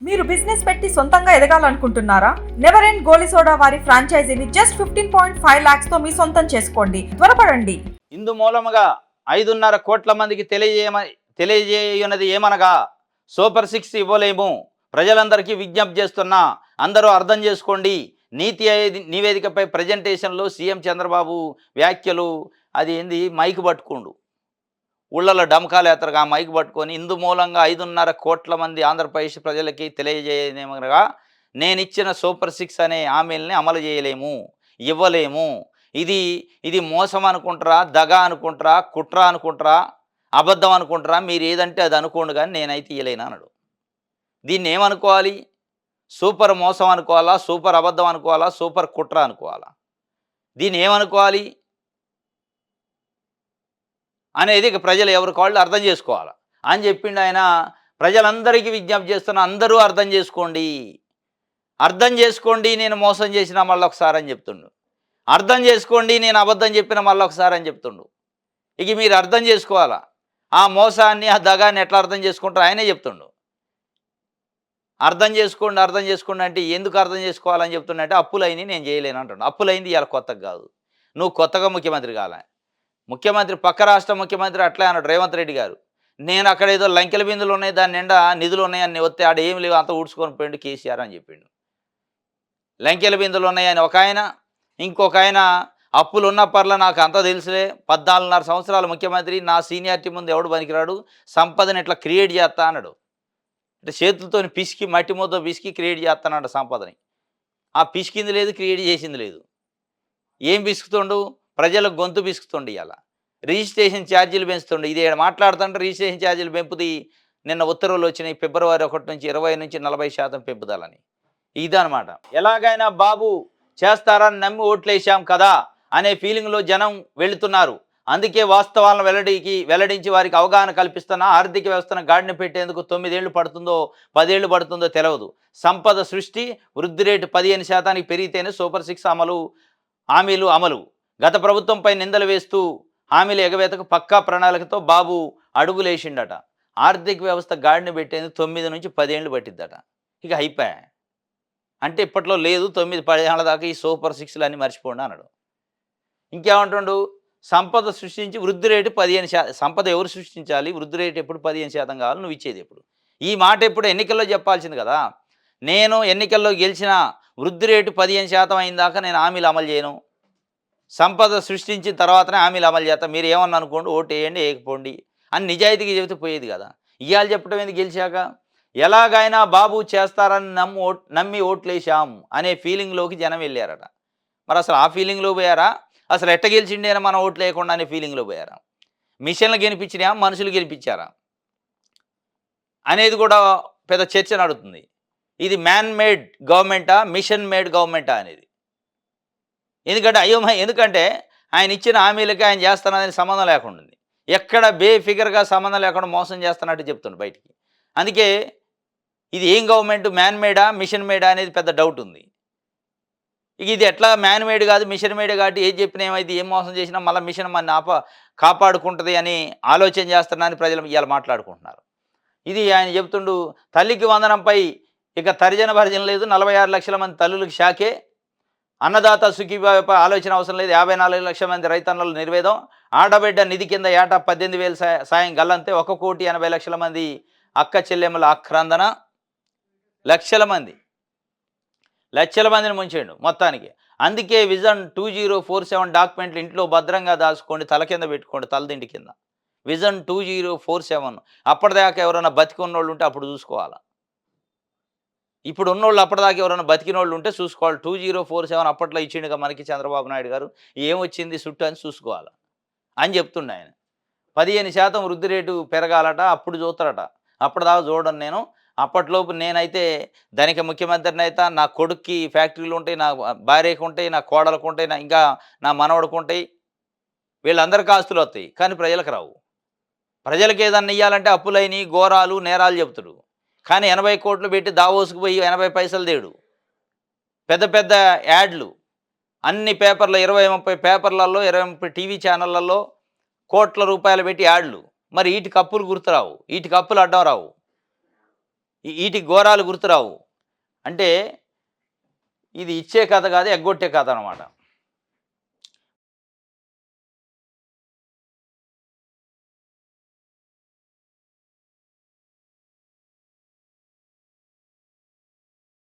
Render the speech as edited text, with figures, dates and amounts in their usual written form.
మీరు బిజినెస్ పెట్టి సొంతంగా ఎదగాలనుకుంటున్నారా? నెవర్ ఎండ్ గోలీ సోడా వారి ఫ్రాంచైజీని జస్ట్ 15.5 lakhs తో మీ సొంతం చేసుకోండి. త్వరపడండి. ఇందు మూలముగా 5.5 కోట్ల మందికి తెలియజేయున్నది ఏమనగా సూపర్ 6 ఇవ్వలేము. ప్రజలందరికీ విజ్ఞప్తి చేస్తున్నా, అందరూ అర్థం చేసుకోండి. నీతి నివేదికపై ప్రజెంటేషన్లో సీఎం చంద్రబాబు వ్యాఖ్యలు, అది ఏంది మైక్ పట్టుకోండు, ఊళ్ళలో డమకాలేతరుగా మైక్ పట్టుకొని ఇందు మూలంగా 5.5 కోట్ల మంది ఆంధ్రప్రదేశ్ ప్రజలకి తెలియజేయమనగా నేనిచ్చిన సూపర్ 6 అనే హామీలని అమలు చేయలేము, ఇవ్వలేము. ఇది మోసం అనుకుంటారా, దగ అనుకుంటారా, కుట్ర అనుకుంటారా, అబద్ధం అనుకుంటారా, మీరు ఏదంటే అది అనుకోండి కానీ నేనైతే ఇయ్యలేను అన్నాడు. దీన్ని ఏమనుకోవాలి? సూపర్ మోసం అనుకోవాలా, సూపర్ అబద్ధం అనుకోవాలా, సూపర్ కుట్ర అనుకోవాలా? దీన్ని ఏమనుకోవాలి అనేది ఇక ప్రజలు ఎవరికాళ్ళు అర్థం చేసుకోవాలి అని చెప్పిండు ఆయన. ప్రజలందరికీ విజ్ఞప్తి చేస్తున్నా, అందరూ అర్థం చేసుకోండి, అర్థం చేసుకోండి, నేను మోసం చేసిన మళ్ళొకసారి అని చెప్తుండు. అర్థం చేసుకోండి, నేను అబద్ధం చెప్పిన మళ్ళొకసారి అని చెప్తుండు. ఇక మీరు అర్థం చేసుకోవాలా, ఆ మోసాన్ని ఆ దగాన్ని ఎట్లా అర్థం చేసుకుంటారో ఆయనే చెప్తుండు. అర్థం చేసుకోండి అంటే ఎందుకు అర్థం చేసుకోవాలని చెప్తుండే, అప్పులైంది నేను చేయలేను అంటుండు. అప్పులైంది ఇవాళ కొత్తగా కాదు, నువ్వు కొత్తగా ముఖ్యమంత్రి కాలే. ముఖ్యమంత్రి పక్క రాష్ట్ర ముఖ్యమంత్రి అట్లే అన్నాడు రేవంత్ రెడ్డి గారు. నేను అక్కడ ఏదో లంకెల బిందులు ఉన్నాయి, దాని నిండా నిధులు ఉన్నాయని వస్తే ఆడ ఏమి లేవు, అంతా ఊడ్చుకొని పోయిండు కేసీఆర్ అని చెప్పిండు. లంకెల బిందులు ఉన్నాయని ఒక ఆయన, ఇంకొక ఆయన అప్పులు ఉన్న పర్ల నాకు అంతా తెలుసులే, 14.5 సంవత్సరాల ముఖ్యమంత్రి, నా సీనియారిటీ ముందు ఎవడు పనికిరాడు, సంపదని ఇట్లా క్రియేట్ చేస్తా అన్నాడు. అంటే చేతులతో పిసికి మట్టి ముద్ద పిసికి క్రియేట్ చేస్తానంట సంపదని. ఆ పిసికింది లేదు, క్రియేట్ చేసింది లేదు. ఏం పిసుకుతుండు? ప్రజలకు గొంతు పిసుకుతుండు. ఇవాళ రిజిస్ట్రేషన్ ఛార్జీలు పెంచుతుండు. ఇది మాట్లాడుతుంటే రిజిస్ట్రేషన్ ఛార్జీలు పెంపుది నిన్న ఉత్తర్వులు వచ్చినాయి, February 1 నుంచి 20 నుంచి 40% పెంపుదలని. ఇదనమాట. ఎలాగైనా బాబు చేస్తారని నమ్మి ఓట్లేసాం కదా అనే ఫీలింగ్లో జనం వెళుతున్నారు. అందుకే వాస్తవాలను వెల్లడించి వారికి అవగాహన కల్పిస్తున్న ఆర్థిక వ్యవస్థను గాడిన పెట్టేందుకు 9 ఏళ్ళు పడుతుందో 10 ఏళ్ళు పడుతుందో తెలియదు. సంపద సృష్టి, వృద్ధి రేటు 15% పెరిగితేనే సూపర్ 6 హామీలు అమలు. గత ప్రభుత్వంపై నిందలు వేస్తూ హామీల ఎగవేతకు పక్కా ప్రణాళికతో బాబు అడుగులేసిండట. ఆర్థిక వ్యవస్థ గాడిన పెట్టేందుకు 9 నుంచి 10 ఏళ్ళు పట్టిద్దట. ఇక అయిపోయా అంటే ఇప్పట్లో లేదు, 9-10 ఏళ్ళ దాకా ఈ సూపర్ 6లు అన్నీ మర్చిపోండి అన్నాడు. ఇంకేమంటుండు? సంపద సృష్టించి వృద్ధి రేటు 15%. సంపద ఎవరు సృష్టించాలి? వృద్ధి రేటు ఎప్పుడు 15% కావాలి, నువ్వు ఇచ్చేది ఎప్పుడు? ఈ మాట ఎప్పుడు ఎన్నికల్లో చెప్పాల్సింది కదా. నేను ఎన్నికల్లో గెలిచిన వృద్ధి రేటు 15% అయిందాక నేను హామీలు అమలు చేయను, సంపద సృష్టించిన తర్వాతనే హామీలు అమలు చేస్తాను, మీరు ఏమన్నా అనుకోండి, ఓటు వేయండి వేయకపోండి అని నిజాయితీగా చెబితే పోయేది కదా. ఇవాళ చెప్పడం ఏంది గెలిచాక? ఎలాగైనా బాబు చేస్తారని నమ్మి ఓట్లేసాం అనే ఫీలింగ్లోకి జనం వెళ్ళారట. మరి అసలు ఆ ఫీలింగ్లో పోయారా? అసలు ఎట్ట గెలిచిండేనా మనం ఓట్లు లేకుండా అనే ఫీలింగ్లో పోయారా? మిషన్లు గెలిపించినా, మనుషులు గెలిపించారా అనేది కూడా పెద్ద చర్చ నడుతుంది. ఇది మ్యాన్ మేడ్ గవర్నమెంటా, మిషన్ మేడ్ గవర్నమెంటా అనేది. ఎందుకంటే ఆయన ఇచ్చిన హామీలకి ఆయన చేస్తున్నదని సంబంధం లేకుండా ఉంది. ఎక్కడ బేఫిగర్గా సంబంధం లేకుండా మోసం చేస్తున్నట్టు చెప్తుండు బయటికి. అందుకే ఇది ఏం గవర్నమెంట్, మ్యాన్ మేడా మిషన్ మేడా అనేది పెద్ద డౌట్ ఉంది. ఇక ఇది ఎట్లా మ్యాన్ మేడ్ కాదు మిషన్ మేడ్ కాబట్టి ఏది చెప్పినా ఏమైంది, ఏం మోసం చేసినా మళ్ళీ మిషన్ మన కాపాడుకుంటుంది అని ఆలోచన చేస్తున్నారని ప్రజలు ఇవాళ మాట్లాడుకుంటున్నారు. ఇది ఆయన చెప్తుండు. తల్లికి వందనంపై ఇక తర్జన భర్జన లేదు, 46 లక్షల మంది తల్లులకు షాకే. అన్నదాత సుఖీభావపై ఆలోచన అవసరం లేదు, 54 లక్షల మంది రైతన్నలు నిర్వేదం. ఆడబిడ్డ నిధి కింద ఏటా 18,000 సాయం గల్లంతే. 1,80,00,000 మంది అక్క చెల్లెమ్మల ఆక్రందన. లక్షల మందిని ముంచేయండు మొత్తానికి. అందుకే విజన్ 2047 డాక్యుమెంట్లు ఇంట్లో భద్రంగా దాచుకోండి, తల కింద పెట్టుకోండి, తలదిండి కింద. విజన్ 2047. అప్పటిదాకా ఎవరైనా బతికి ఉన్నోళ్ళు ఉంటే అప్పుడు చూసుకోవాలి. ఇప్పుడు ఉన్నోళ్ళు అప్పటిదాకా ఎవరైనా బతికినోళ్ళు ఉంటే చూసుకోవాలి. 2047 అప్పట్లో ఇచ్చిండుగా మనకి చంద్రబాబు నాయుడు గారు, ఏమొచ్చింది చుట్టూ అని చూసుకోవాలి అని చెప్తుండే ఆయన. 15% వృద్ధి రేటు పెరగాలట, అప్పుడు చూస్తారట. అప్పటిదాకా చూడను నేను. అప్పట్లోపు నేనైతే ధనిక ముఖ్యమంత్రిని అయితే, నా కొడుక్కి ఫ్యాక్టరీలు ఉంటాయి, నా భార్యకు ఉంటాయి, నా కోడలకు ఉంటాయి, ఇంకా నా మనవడికి ఉంటాయి, వీళ్ళందరికీ ఆస్తులు వస్తాయి, కానీ ప్రజలకు రావు. ప్రజలకు ఏదన్నా ఇవ్వాలంటే అప్పులైన ఘోరాలు నేరాలు చెప్తాడు. కానీ 80 కోట్లు పెట్టి దావోసుకు పోయి 80 పైసలు తేడు. పెద్ద పెద్ద యాడ్లు అన్ని పేపర్లు, 20-30 పేపర్లలో, 20-30 టీవీ ఛానళ్లలో కోట్ల రూపాయలు పెట్టి యాడ్లు. మరి వీటికి అప్పులు గుర్తురావు, వీటికి అప్పులు అడ్డం రావు. వీటి ఘోరాలు గుర్తురావు. అంటే ఇది ఇచ్చే కథ కాదు, ఎగ్గొట్టే కథ అనమాట.